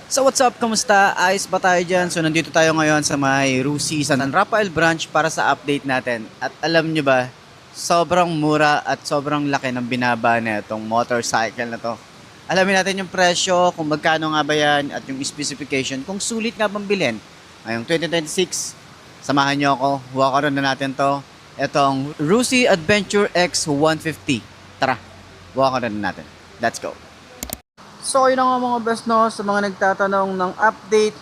So what's up? Kamusta? Ayos ba tayo dyan? So nandito tayo ngayon sa may Rusi San Rafael branch para sa update natin. At alam nyo ba, sobrang mura at sobrang laki ng binaba na itong motorcycle na to. Alamin natin yung presyo, kung magkano nga ba yan, at yung specification, kung sulit nga bang bilhin. Ngayong 2026, samahan nyo ako, huwakaroon na natin to. Itong Rusi Adventure X 150. Tara, huwakaroon na natin. Let's go! So yun nga mga best no, sa mga nagtatanong ng update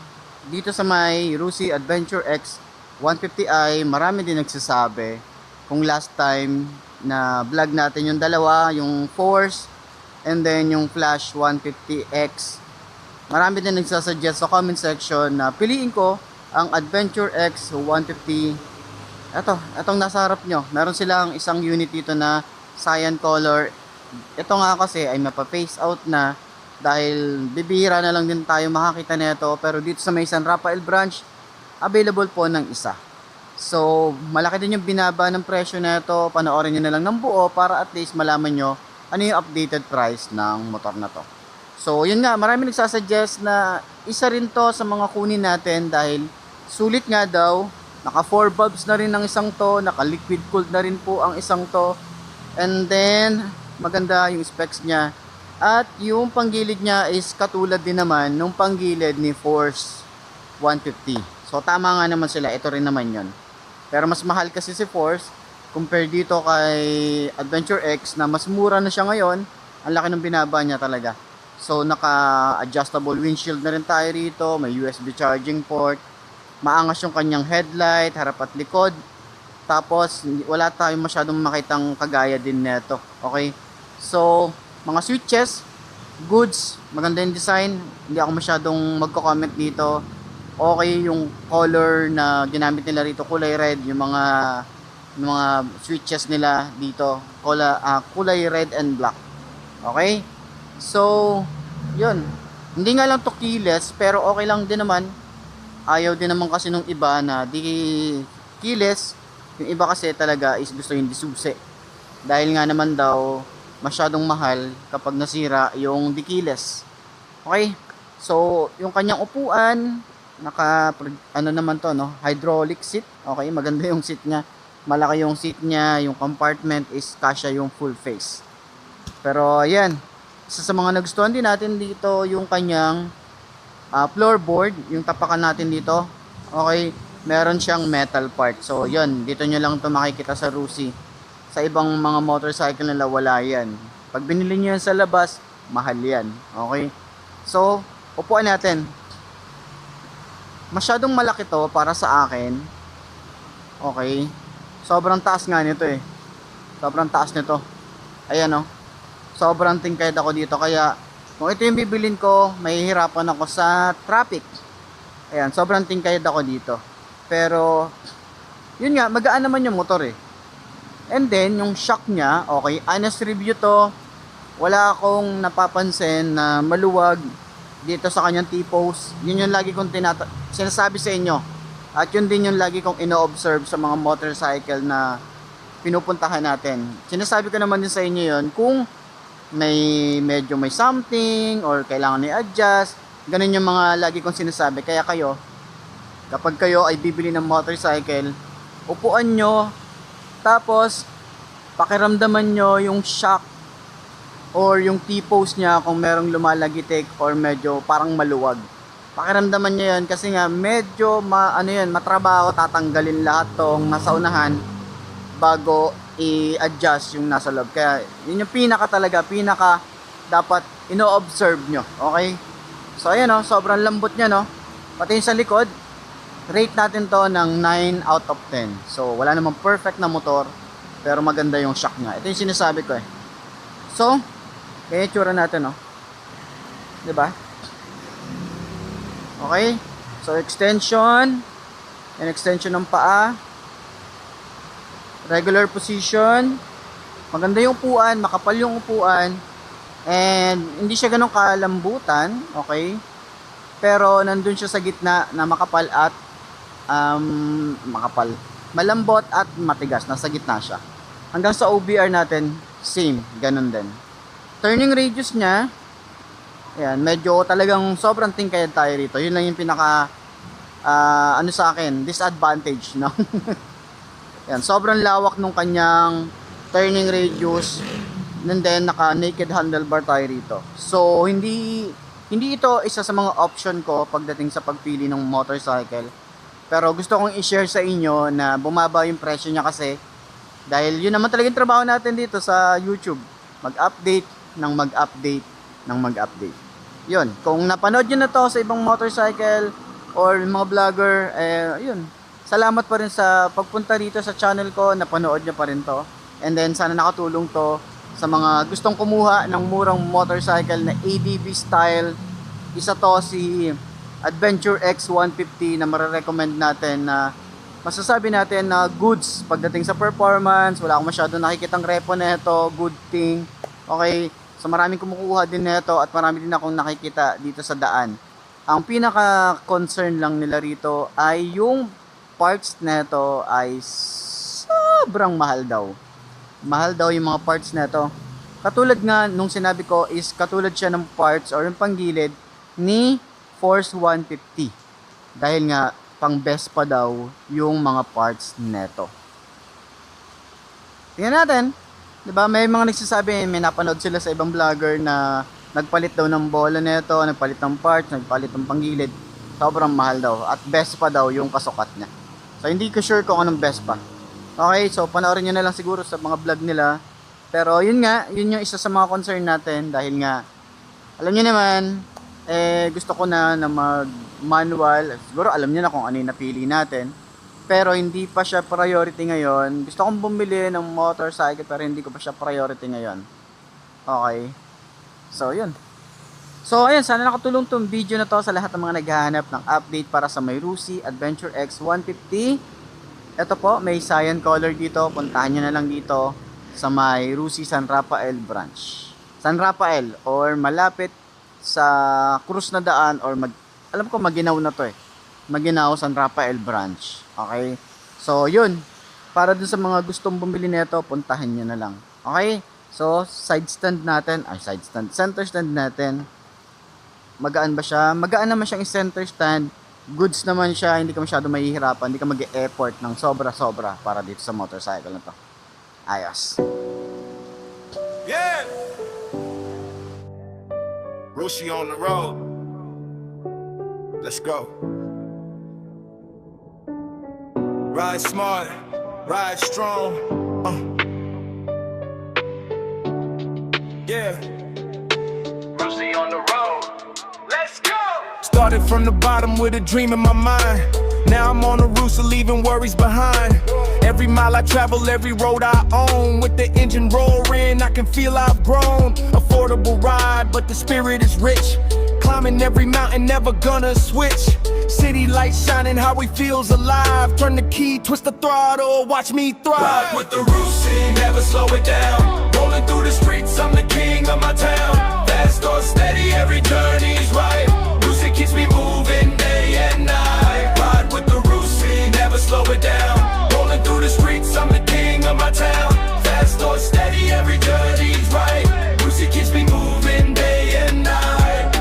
dito sa may Rusi Adventure X 150i, marami din nagsasabi kung last time na vlog natin yung dalawa, yung Force and then yung Flash 150X. Marami din nagsasuggest sa comment section na piliin ko ang Adventure X 150. Etong nasa harap nyo, meron silang isang unit dito na cyan color. Ito nga kasi ay mapa-face out na dahil bibihira na lang din tayo makakita nito, pero dito sa may San Rafael branch available po ng isa. So malaki din yung binaba ng presyo nito. Panoorin nyo na lang ng buo para at least malaman nyo ano yung updated price ng motor na to. So yun nga, marami nagsasuggest na isa rin to sa mga kunin natin dahil sulit nga daw. Naka 4 bulbs na rin ang isang to, naka liquid cooled na rin po ang isang to, and then maganda yung specs niya. At yung panggilid niya is katulad din naman nung panggilid ni Force 150. So tama nga naman sila, ito rin naman yon. Pero mas mahal kasi si Force compare dito kay Adventure X na mas mura na siya ngayon. Ang laki ng binaba niya talaga. So naka adjustable windshield na rin tayo rito, may USB charging port, maangas yung kanyang headlight, harap at likod. Tapos wala tayong masyadong makitang kagaya din nito. Okay? So mga switches, goods, maganda yung design. Hindi ako masyadong magko-comment dito. Okay yung color na ginamit nila rito, kulay red. Yung mga switches nila dito, kulay red and black. Okay? So, yun. Hindi nga lang to keyless, pero okay lang din naman. Ayaw din naman kasi nung iba na di keyless. Yung iba kasi talaga is gusto yung disusi. Dahil nga naman daw masyadong mahal kapag nasira yung keyless. Okay? So, yung kanyang upuan, ano naman to, no? Hydraulic seat. Okay, maganda yung seat niya. Malaki yung seat niya, yung compartment is kasya yung full face. Pero ayan, isa sa mga nagustuhan din natin dito yung kanyang floorboard, yung tapakan natin dito. Okay, meron siyang metal part. So, yun, dito nyo lang to makikita sa Rusi. Sa ibang mga motorcycle nila wala yan. Pag binili nyo yan sa labas, mahal yan. Okay? So, upuan natin. Masyadong malaki to para sa akin. Okay? Sobrang taas nga nito eh. Sobrang taas nito. Ayan o. Sobrang tingkad ako dito. Kaya, kung ito yung bibilin ko, mahihirapan ako sa traffic. Ayan, sobrang tingkad ako dito. Pero, yun nga, magaan naman yung motor eh. And then, yung shock niya, okay, honest review to, wala akong napapansin na maluwag dito sa kanyang T-post. Yun yung lagi kong sinasabi sa inyo. At yun din yung lagi kong ino-observe sa mga motorcycle na pinupuntahan natin. Sinasabi ko naman din sa inyo yun, kung medyo may something or kailangan i-adjust, ganun yung mga lagi kong sinasabi. Kaya kayo, kapag kayo ay bibili ng motorcycle, upuan nyo, tapos pakiramdaman nyo yung shock or yung T-post nya kung merong lumalagitik or medyo parang maluwag. Pakiramdaman nyo yun kasi nga medyo matrabaho tatanggalin lahat tong nasa unahan bago i-adjust yung nasa loob. Kaya yun yung pinaka dapat ino-observe nyo. Okay? So ayan o, sobrang lambot nya no. Pati yung sa likod, rate natin to ng 9 out of 10. So, wala namang perfect na motor, pero maganda yung shock niya. Ito yung sinasabi ko eh. So, kaya itsura natin, no? Diba? Okay? So, extension. And extension ng paa. Regular position. Maganda yung upuan, makapal yung upuan. And, hindi siya ganun kalambutan. Okay? Pero, nandun siya sa gitna na makapal at malambot at matigas, nasa gitna siya. Hanggang sa OBR natin, same, ganun din. Turning radius niya, Ayan, medyo talagang sobrang tingkayad tayo rito. Yun lang yung pinaka ano sa akin, disadvantage, no? Ayan, sobrang lawak nung kanyang turning radius. And then naka naked handlebar tayo rito. So hindi ito isa sa mga option ko pagdating sa pagpili ng motorcycle. Pero gusto kong i-share sa inyo na bumaba yung presyo niya kasi dahil yun naman talaga yung trabaho natin dito sa YouTube. Mag-update ng mag-update ng mag-update. Yun, kung napanood nyo na to sa ibang motorcycle or mga vlogger, yun, salamat pa rin sa pagpunta dito sa channel ko, napanood nyo pa rin to. And then sana nakatulong to sa mga gustong kumuha ng murang motorcycle na ADV style. Isa to si Adventure X 150 na marirecommend natin na masasabi natin na goods pagdating sa performance. Wala akong masyado nakikitang repo na ito, good thing. Okay, so maraming kumukuha din nito at marami din akong nakikita dito sa daan. Ang pinaka concern lang nila rito ay yung parts nito ay sobrang mahal daw. Mahal daw yung mga parts nito. Katulad nga nung sinabi ko is katulad siya ng parts or yung panggilid ni Force 150. Dahil nga pang best pa daw yung mga parts neto. Tingnan natin. 'Di ba? May mga nagsasabi, may napanood sila sa ibang vlogger na nagpalit daw ng bola neto, nagpalit ng parts, nagpalit ng panggilid. Sobrang mahal daw at best pa daw yung kasukat niya. So hindi ko sure kung anong best pa. Okay, so panoorin niyo na lang siguro sa mga vlog nila. Pero yun nga, yun yung isa sa mga concern natin dahil nga alam niyo naman gusto ko na mag-manual. Siguro alam niyo na kung ano yung napili natin. Pero hindi pa siya priority ngayon. Gusto kong bumili ng motorcycle pero hindi ko pa siya priority ngayon. Okay. So, yun. So, ayun. Sana nakatulong tong video na to sa lahat ng mga naghahanap ng update para sa Mayrusi Adventure X 150. Ito po, may cyan color dito. Puntahan nyo na lang dito sa Mayrusi San Rafael branch. San Rafael or malapit sa Cruz na daan or alam ko Maginaw na to Maginaw San Rafael branch. Okay? So, yun. Para dun sa mga gustong bumili nito, puntahan nyo na lang. Okay? So, side stand natin, center stand natin. Magaan ba siya? Magaan naman siyang center stand. Goods naman siya, hindi ka masyado mahihirapan, hindi ka mag-e-effort ng sobra-sobra para dito sa motorcycle na to. Ayos. Yeah! Rushi on the road. Let's go. Ride smart, ride strong. Yeah. Rushi on the road. Let's go. Started from the bottom with a dream in my mind. Now I'm on the roost, leaving worries behind. Every mile I travel, every road I own. With the engine roaring, I can feel I've grown. Affordable ride, but the spirit is rich. Climbing every mountain, never gonna switch. City lights shining, how he feels alive. Turn the key, twist the throttle, watch me thrive. Ride with the Rusi, never slow it down. Rolling through the streets, I'm the king of my town. Fast or steady, every journey's right. Rusi keeps me moving day and night. Ride with the Rusi, never slow it down. Rolling through the streets, I'm the king of my town. Fast or steady, every journey's right. Rusi keeps me moving day and night.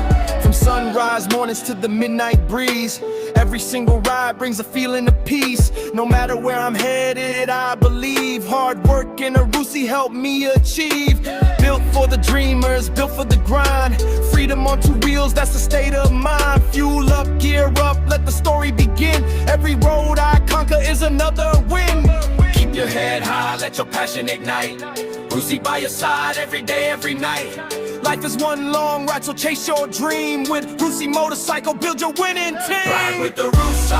From sunrise mornings to the midnight breeze, every single ride brings a feeling of peace. No matter where I'm headed, I believe hard work and a Rusi help me achieve. Built for the dreamers, built for the grind. Freedom on two wheels, that's the state of mind. Fuel up, gear up, let the story begin. Every road I conquer is another win. Keep your head high, let your passion ignite. Rusi by your side every day, every night. Life is one long ride, so chase your dream. With Rusi Motorcycle, build your winning team. Ride with the Rusi,